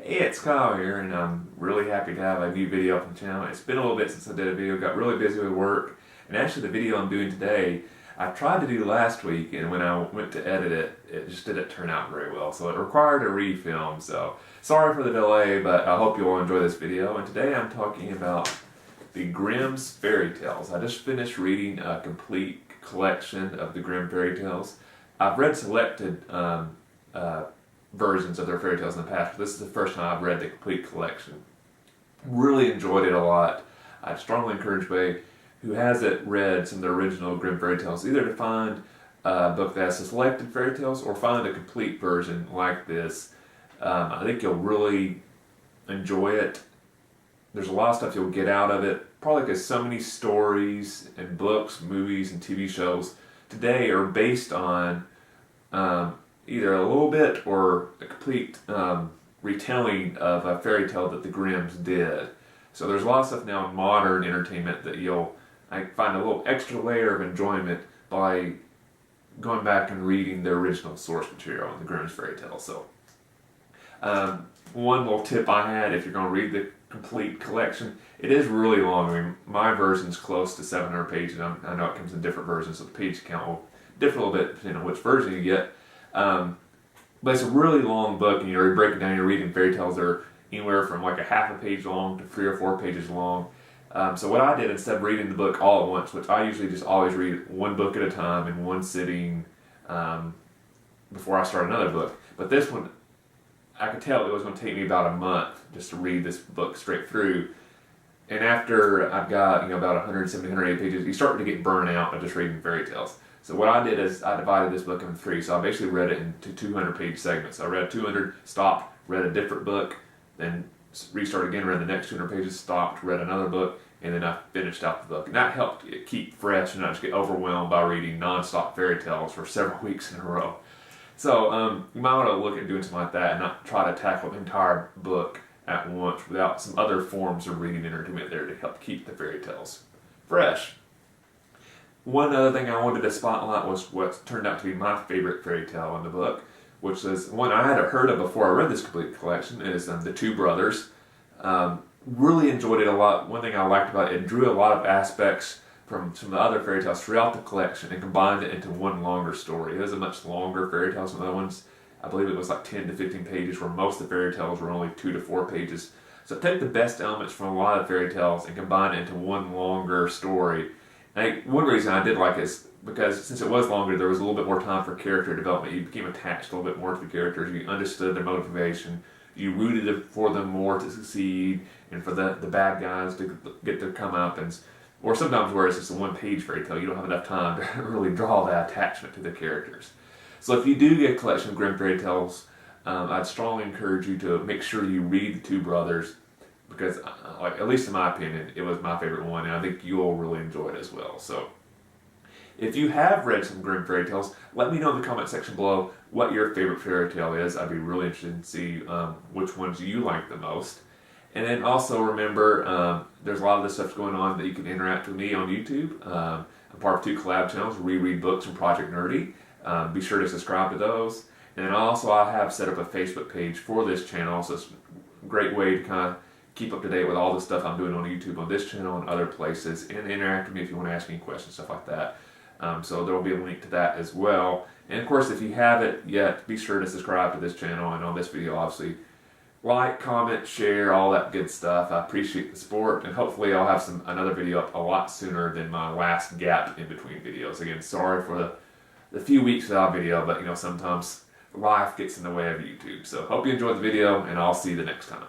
Hey, it's Kyle here, and I'm really happy to have a new video up on the channel. It's been a little bit since I did a video, got really busy with work, and actually the video I'm doing today, I tried to do last week, and when I went to edit it, it just didn't turn out very well, so it required a refilm, so sorry for the delay, but I hope you'll enjoy this video. And today I'm talking about the Grimm's Fairy Tales. I just finished reading a complete collection of the Grimm Fairy Tales. I've read selected versions of their fairy tales in the past, but this is the first time I've read the complete collection. Really enjoyed it a lot. I'd strongly encourage anybody who hasn't read some of the original Grimm Fairy Tales either to find a book that has selected fairy tales or find a complete version like this. I think you'll really enjoy it. There's a lot of stuff you'll get out of it, probably because so many stories and books, movies, and TV shows today are based on either a little bit or a complete retelling of a fairy tale that the Grimms did. So there's a lot of stuff now in modern entertainment that I find a little extra layer of enjoyment by going back and reading the original source material in the Grimm's fairy tales. So one little tip I had, if you're going to read the complete collection, it is really long. I mean, my version's close to 700 pages. I know it comes in different versions, so the page count will differ a little bit depending on which version you get. But it's a really long book, and you're breaking down, you're reading fairy tales that are anywhere from like a half a page long to 3 or 4 pages long. So what I did, instead of reading the book all at once, which I usually just always read one book at a time in one sitting before I start another book. But this one, I could tell it was going to take me about a month just to read this book straight through. And after I've got about 170, 180 pages, you start to get burnt out by just reading fairy tales. So what I did is I divided this book into 3. So I basically read it into 200-page segments. I read 200, stopped, read a different book, then restarted again, read the next 200 pages, stopped, read another book, and then I finished out the book. And that helped it keep fresh and not just get overwhelmed by reading non-stop fairy tales for several weeks in a row. So you might want to look at doing something like that and not try to tackle the entire book at once without some other forms of reading entertainment there to help keep the fairy tales fresh. One other thing I wanted to spotlight was what turned out to be my favorite fairy tale in the book, which is one I had heard of before I read this complete collection, is The Two Brothers. Really enjoyed it a lot. One thing I liked about it drew a lot of aspects from some of the other fairy tales throughout the collection and combined it into one longer story. It was a much longer fairy tale. Some other ones, I believe it was like 10 to 15 pages, where most of the fairy tales were only 2 to 4 pages. So take the best elements from a lot of fairy tales and combine it into one longer story. And one reason I did like it is because since it was longer, there was a little bit more time for character development. You became attached a little bit more to the characters. You understood their motivation. You rooted for them more to succeed and for the bad guys to get their comeuppance. Or sometimes where it's just a one-page fairy tale, you don't have enough time to really draw that attachment to the characters. So if you do get a collection of Grimm Fairy Tales, I'd strongly encourage you to make sure you read The Two Brothers, because at least in my opinion, it was my favorite one, and I think you'll really enjoy it as well. So if you have read some Grimm Fairy Tales, let me know in the comment section below what your favorite fairy tale is. I'd be really interested to see which ones you like the most. And then also remember, there's a lot of this stuff going on that you can interact with me on YouTube. I'm part of 2 collab channels, Reread Books and Project Nerdy. Be sure to subscribe to those. And then also I have set up a Facebook page for this channel, so it's a great way to kind of keep up to date with all the stuff I'm doing on YouTube, on this channel, and other places, and interact with me if you want to ask me questions, stuff like that. So there will be a link to that as well. And of course, if you haven't yet, be sure to subscribe to this channel, and on this video, obviously, like, comment, share, all that good stuff. I appreciate the support, and hopefully I'll have another video up a lot sooner than my last gap in between videos. Again, sorry for the few weeks without video, but sometimes life gets in the way of YouTube. So hope you enjoyed the video, and I'll see you the next time.